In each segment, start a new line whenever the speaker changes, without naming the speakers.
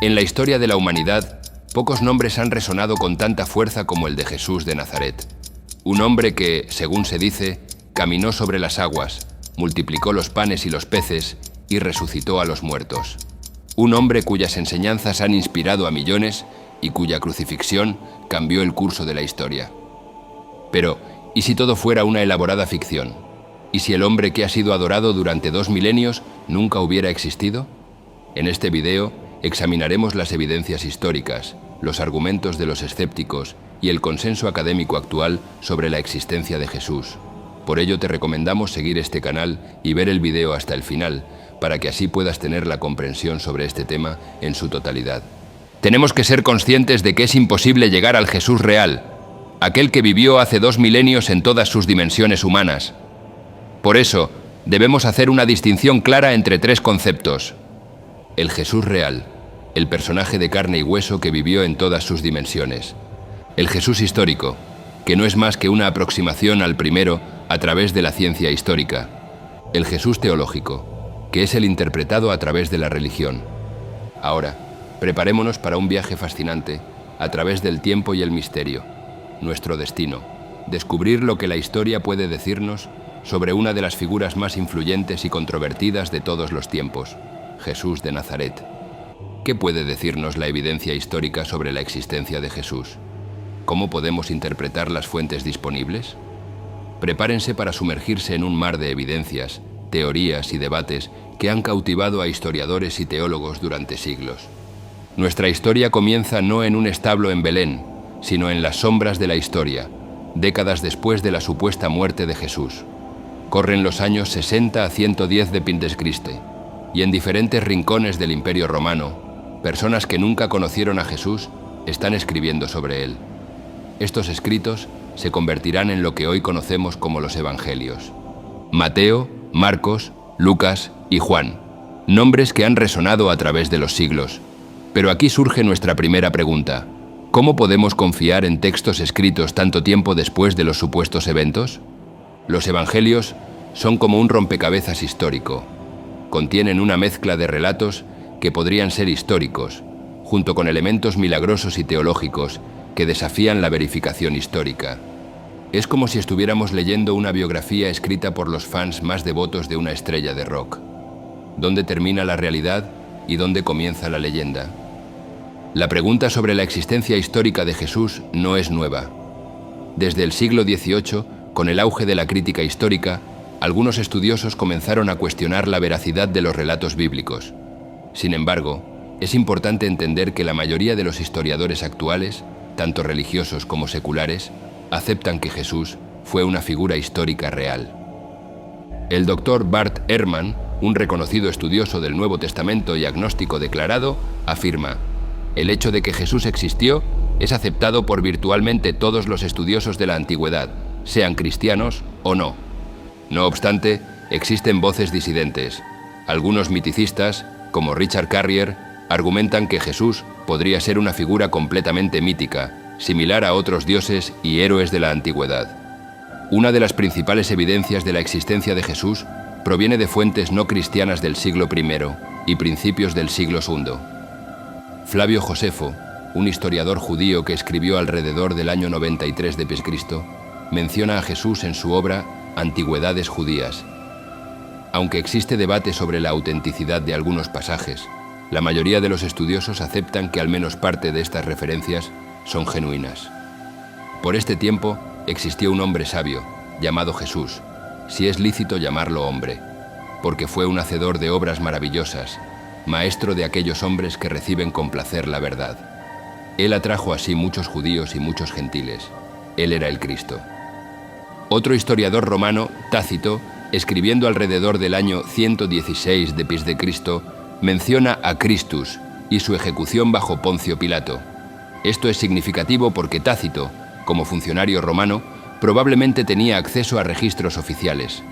En la historia de la humanidad, pocos nombres han resonado con tanta fuerza como el de Jesús de Nazaret. Un hombre que, según se dice, caminó sobre las aguas, multiplicó los panes y los peces y resucitó a los muertos. Un hombre cuyas enseñanzas han inspirado a millones y cuya crucifixión cambió el curso de la historia. Pero, ¿y si todo fuera una elaborada ficción? ¿Y si el hombre que ha sido adorado durante 2 milenios nunca hubiera existido? En este video examinaremos las evidencias históricas, los argumentos de los escépticos y el consenso académico actual sobre la existencia de Jesús. Por ello te recomendamos seguir este canal y ver el video hasta el final, para que así puedas tener la comprensión sobre este tema en su totalidad. Tenemos que ser conscientes de que es imposible llegar al Jesús real, aquel que vivió hace 2 milenios en todas sus dimensiones humanas. Por eso, debemos hacer una distinción clara entre 3 conceptos. El Jesús real, el personaje de carne y hueso que vivió en todas sus dimensiones. El Jesús histórico, que no es más que una aproximación al primero a través de la ciencia histórica. El Jesús teológico, que es el interpretado a través de la religión. Ahora, preparémonos para un viaje fascinante a través del tiempo y el misterio. Nuestro destino, descubrir lo que la historia puede decirnos sobre una de las figuras más influyentes y controvertidas de todos los tiempos, Jesús de Nazaret. ¿Qué puede decirnos la evidencia histórica sobre la existencia de Jesús? ¿Cómo podemos interpretar las fuentes disponibles? Prepárense para sumergirse en un mar de evidencias, teorías y debates que han cautivado a historiadores y teólogos durante siglos. Nuestra historia comienza no en un establo en Belén, sino en las sombras de la historia, décadas después de la supuesta muerte de Jesús. Corren los años 60 a 110 de Pintescriste, y en diferentes rincones del Imperio Romano, personas que nunca conocieron a Jesús están escribiendo sobre él. Estos escritos se convertirán en lo que hoy conocemos como los Evangelios. Mateo, Marcos, Lucas y Juan, nombres que han resonado a través de los siglos. Pero aquí surge nuestra primera pregunta. ¿Cómo podemos confiar en textos escritos tanto tiempo después de los supuestos eventos? Los Evangelios son como un rompecabezas histórico. Contienen una mezcla de relatos que podrían ser históricos, junto con elementos milagrosos y teológicos que desafían la verificación histórica. Es como si estuviéramos leyendo una biografía escrita por los fans más devotos de una estrella de rock. ¿Dónde termina la realidad y dónde comienza la leyenda? La pregunta sobre la existencia histórica de Jesús no es nueva. Desde el siglo XVIII, con el auge de la crítica histórica, algunos estudiosos comenzaron a cuestionar la veracidad de los relatos bíblicos. Sin embargo, es importante entender que la mayoría de los historiadores actuales, tanto religiosos como seculares, aceptan que Jesús fue una figura histórica real. El doctor Bart Ehrman, un reconocido estudioso del Nuevo Testamento y agnóstico declarado, afirma: el hecho de que Jesús existió es aceptado por virtualmente todos los estudiosos de la antigüedad, sean cristianos o no. No obstante, existen voces disidentes. Algunos miticistas, como Richard Carrier, argumentan que Jesús podría ser una figura completamente mítica, similar a otros dioses y héroes de la antigüedad. Una de las principales evidencias de la existencia de Jesús proviene de fuentes no cristianas del siglo I y principios del siglo II. Flavio Josefo, un historiador judío que escribió alrededor del año 93 de Cristo, menciona a Jesús en su obra Antigüedades judías. Aunque existe debate sobre la autenticidad de algunos pasajes, la mayoría de los estudiosos aceptan que al menos parte de estas referencias son genuinas. Por este tiempo existió un hombre sabio, llamado Jesús, si es lícito llamarlo hombre, porque fue un hacedor de obras maravillosas, maestro de aquellos hombres que reciben con placer la verdad. Él atrajo así muchos judíos y muchos gentiles. Él era el Cristo. Otro historiador romano, Tácito, escribiendo alrededor del año 116 de Cristo, menciona a Christus y su ejecución bajo Poncio Pilato. Esto es significativo porque Tácito, como funcionario romano, probablemente tenía acceso a registros oficiales.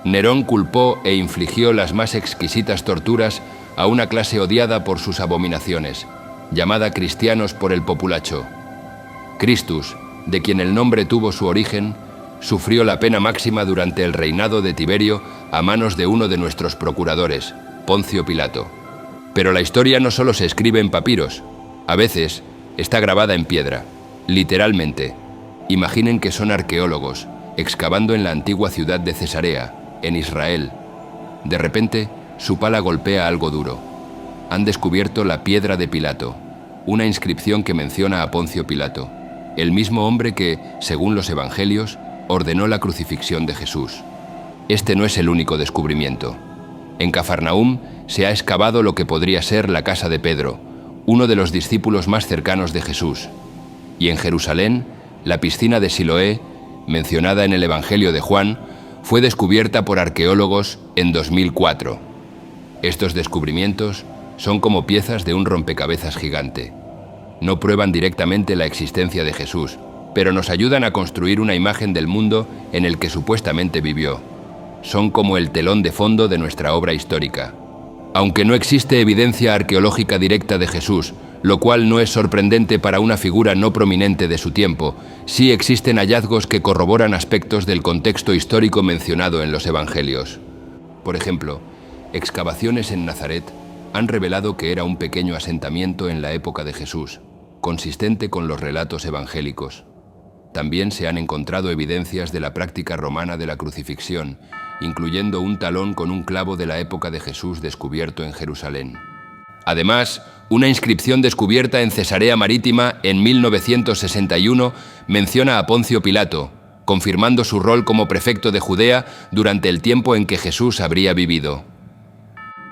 Nerón culpó e infligió las más exquisitas torturas a una clase odiada por sus abominaciones, llamada cristianos por el populacho. Christus, de quien el nombre tuvo su origen, sufrió la pena máxima durante el reinado de Tiberio a manos de uno de nuestros procuradores, Poncio Pilato. Pero la historia no solo se escribe en papiros, a veces está grabada en piedra, literalmente. Imaginen que son arqueólogos, excavando en la antigua ciudad de Cesarea, en Israel. De repente, su pala golpea algo duro. Han descubierto la piedra de Pilato, una inscripción que menciona a Poncio Pilato, el mismo hombre que, según los evangelios, ordenó la crucifixión de Jesús. Este no es el único descubrimiento. En Cafarnaúm se ha excavado lo que podría ser la casa de Pedro, uno de los discípulos más cercanos de Jesús. Y en Jerusalén, la piscina de Siloé, mencionada en el Evangelio de Juan, fue descubierta por arqueólogos en 2004. Estos descubrimientos son como piezas de un rompecabezas gigante. No prueban directamente la existencia de Jesús, pero nos ayudan a construir una imagen del mundo en el que supuestamente vivió. Son como el telón de fondo de nuestra obra histórica. Aunque no existe evidencia arqueológica directa de Jesús, lo cual no es sorprendente para una figura no prominente de su tiempo, sí existen hallazgos que corroboran aspectos del contexto histórico mencionado en los evangelios. Por ejemplo, excavaciones en Nazaret han revelado que era un pequeño asentamiento en la época de Jesús, consistente con los relatos evangélicos. También se han encontrado evidencias de la práctica romana de la crucifixión, incluyendo un talón con un clavo de la época de Jesús descubierto en Jerusalén. Además, una inscripción descubierta en Cesarea Marítima en 1961 menciona a Poncio Pilato, confirmando su rol como prefecto de Judea durante el tiempo en que Jesús habría vivido.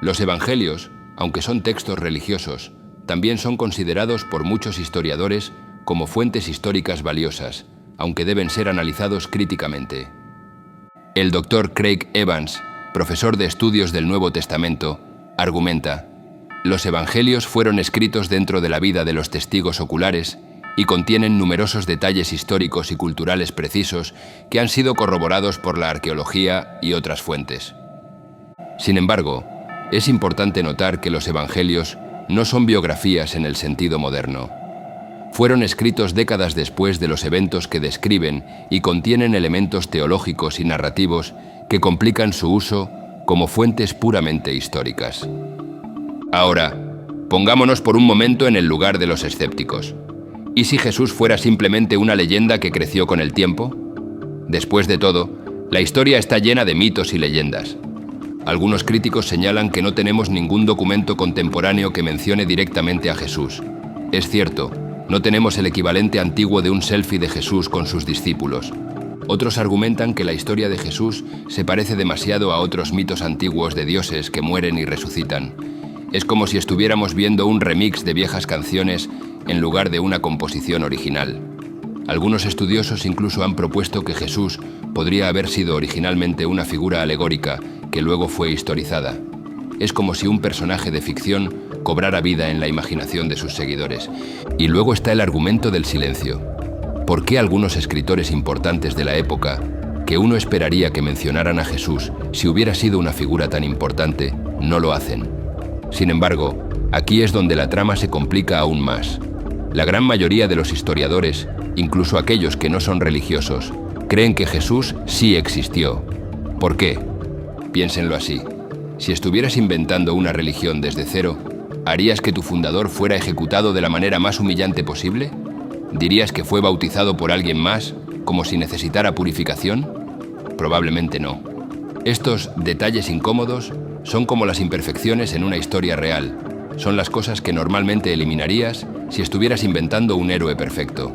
Los evangelios, aunque son textos religiosos, también son considerados por muchos historiadores como fuentes históricas valiosas, aunque deben ser analizados críticamente. El Dr. Craig Evans, profesor de estudios del Nuevo Testamento, argumenta: los evangelios fueron escritos dentro de la vida de los testigos oculares y contienen numerosos detalles históricos y culturales precisos que han sido corroborados por la arqueología y otras fuentes. Sin embargo, es importante notar que los evangelios no son biografías en el sentido moderno. Fueron escritos décadas después de los eventos que describen y contienen elementos teológicos y narrativos que complican su uso como fuentes puramente históricas. Ahora, pongámonos por un momento en el lugar de los escépticos. ¿Y si Jesús fuera simplemente una leyenda que creció con el tiempo? Después de todo, la historia está llena de mitos y leyendas. Algunos críticos señalan que no tenemos ningún documento contemporáneo que mencione directamente a Jesús. Es cierto, no tenemos el equivalente antiguo de un selfie de Jesús con sus discípulos. Otros argumentan que la historia de Jesús se parece demasiado a otros mitos antiguos de dioses que mueren y resucitan. Es como si estuviéramos viendo un remix de viejas canciones en lugar de una composición original. Algunos estudiosos incluso han propuesto que Jesús podría haber sido originalmente una figura alegórica que luego fue historizada. Es como si un personaje de ficción cobrara vida en la imaginación de sus seguidores. Y luego está el argumento del silencio. ¿Por qué algunos escritores importantes de la época, que uno esperaría que mencionaran a Jesús si hubiera sido una figura tan importante, no lo hacen? Sin embargo, aquí es donde la trama se complica aún más. La gran mayoría de los historiadores, incluso aquellos que no son religiosos, creen que Jesús sí existió. ¿Por qué? Piénsenlo así. Si estuvieras inventando una religión desde cero, ¿harías que tu fundador fuera ejecutado de la manera más humillante posible? ¿Dirías que fue bautizado por alguien más, como si necesitara purificación? Probablemente no. Estos detalles incómodos son como las imperfecciones en una historia real. Son las cosas que normalmente eliminarías si estuvieras inventando un héroe perfecto.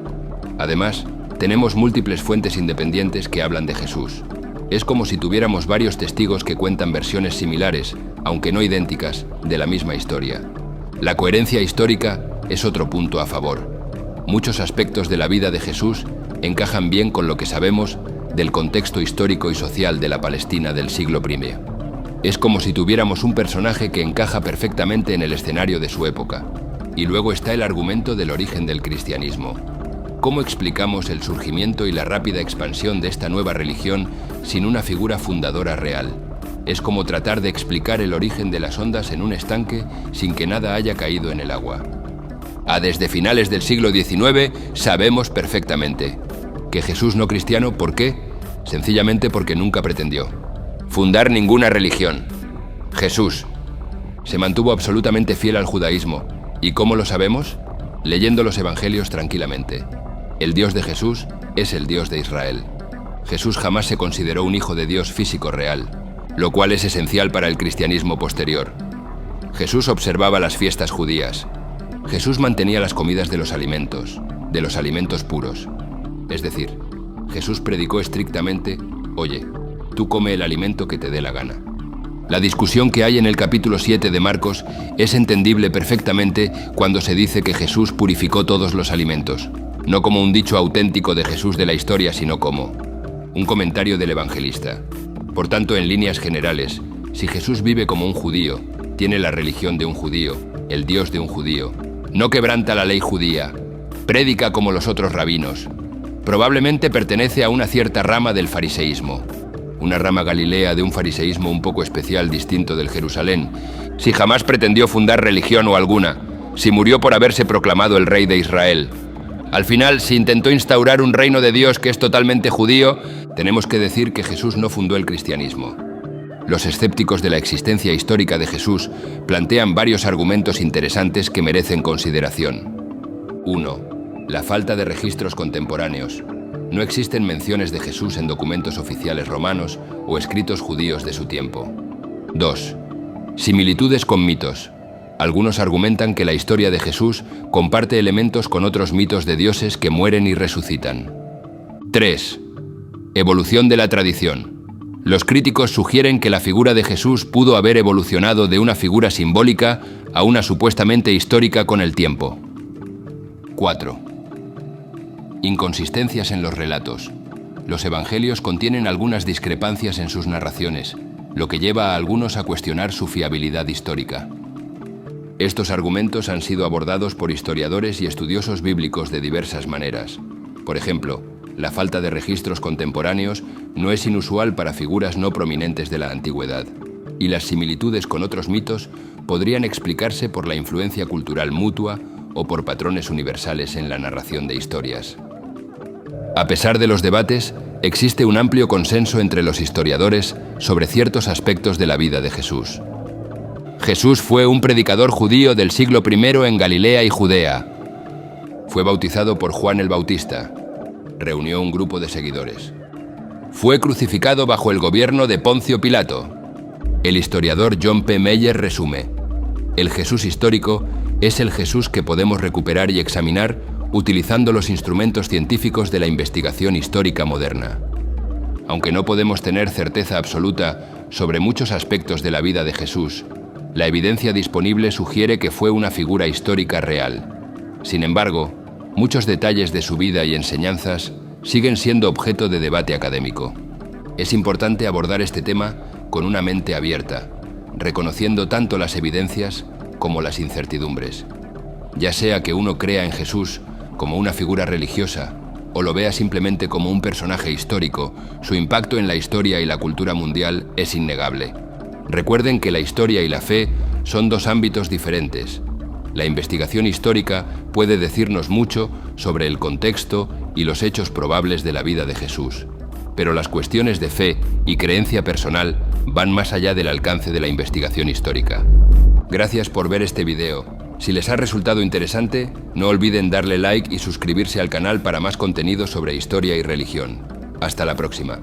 Además, tenemos múltiples fuentes independientes que hablan de Jesús. Es como si tuviéramos varios testigos que cuentan versiones similares, aunque no idénticas, de la misma historia. La coherencia histórica es otro punto a favor. Muchos aspectos de la vida de Jesús encajan bien con lo que sabemos del contexto histórico y social de la Palestina del siglo I. Es como si tuviéramos un personaje que encaja perfectamente en el escenario de su época. Y luego está el argumento del origen del cristianismo. ¿Cómo explicamos el surgimiento y la rápida expansión de esta nueva religión sin una figura fundadora real? Es como tratar de explicar el origen de las ondas en un estanque sin que nada haya caído en el agua. Desde finales del siglo XIX sabemos perfectamente que Jesús no cristiano, ¿por qué? Sencillamente porque nunca pretendió fundar ninguna religión. Jesús, Se mantuvo absolutamente fiel al judaísmo. ¿Y cómo lo sabemos? Leyendo los evangelios tranquilamente. El Dios de Jesús es el Dios de Israel. Jesús jamás se consideró un hijo de Dios físico real, lo cual es esencial para el cristianismo posterior. Jesús observaba las fiestas judías. Jesús mantenía las comidas de los alimentos puros. Es decir, Jesús predicó estrictamente: oye, tú come el alimento que te dé la gana. La discusión que hay en el capítulo 7 de Marcos es entendible perfectamente cuando se dice que Jesús purificó todos los alimentos, no como un dicho auténtico de Jesús de la historia, sino como un comentario del evangelista. Por tanto, en líneas generales, si Jesús vive como un judío, tiene la religión de un judío, el Dios de un judío, no quebranta la ley judía, prédica como los otros rabinos, probablemente pertenece a una cierta rama del fariseísmo, una rama galilea de un fariseísmo un poco especial, distinto del Jerusalén. Si jamás pretendió fundar religión o alguna, si murió por haberse proclamado el rey de Israel. Al final, si intentó instaurar un reino de Dios que es totalmente judío, tenemos que decir que Jesús no fundó el cristianismo. Los escépticos de la existencia histórica de Jesús plantean varios argumentos interesantes que merecen consideración. 1. La falta de registros contemporáneos. No existen menciones de Jesús en documentos oficiales romanos o escritos judíos de su tiempo. 2. Similitudes con mitos. Algunos argumentan que la historia de Jesús comparte elementos con otros mitos de dioses que mueren y resucitan. 3. Evolución de la tradición. Los críticos sugieren que la figura de Jesús pudo haber evolucionado de una figura simbólica a una supuestamente histórica con el tiempo. 4. Inconsistencias en los relatos. Los evangelios contienen algunas discrepancias en sus narraciones, lo que lleva a algunos a cuestionar su fiabilidad histórica. Estos argumentos han sido abordados por historiadores y estudiosos bíblicos de diversas maneras. Por ejemplo, la falta de registros contemporáneos no es inusual para figuras no prominentes de la antigüedad, y las similitudes con otros mitos podrían explicarse por la influencia cultural mutua o por patrones universales en la narración de historias. A pesar de los debates, existe un amplio consenso entre los historiadores sobre ciertos aspectos de la vida de Jesús. Jesús fue un predicador judío del siglo I en Galilea y Judea. Fue bautizado por Juan el Bautista. Reunió un grupo de seguidores. Fue crucificado bajo el gobierno de Poncio Pilato. El historiador John P. Meyer resume: el Jesús histórico es el Jesús que podemos recuperar y examinar utilizando los instrumentos científicos de la investigación histórica moderna. Aunque no podemos tener certeza absoluta sobre muchos aspectos de la vida de Jesús, la evidencia disponible sugiere que fue una figura histórica real. Sin embargo, muchos detalles de su vida y enseñanzas siguen siendo objeto de debate académico. Es importante abordar este tema con una mente abierta, reconociendo tanto las evidencias como las incertidumbres. Ya sea que uno crea en Jesús como una figura religiosa o lo vea simplemente como un personaje histórico, su impacto en la historia y la cultura mundial es innegable. Recuerden que la historia y la fe son dos ámbitos diferentes. La investigación histórica puede decirnos mucho sobre el contexto y los hechos probables de la vida de Jesús, pero las cuestiones de fe y creencia personal van más allá del alcance de la investigación histórica. Gracias por ver este video. Si les ha resultado interesante, no olviden darle like y suscribirse al canal para más contenido sobre historia y religión. Hasta la próxima.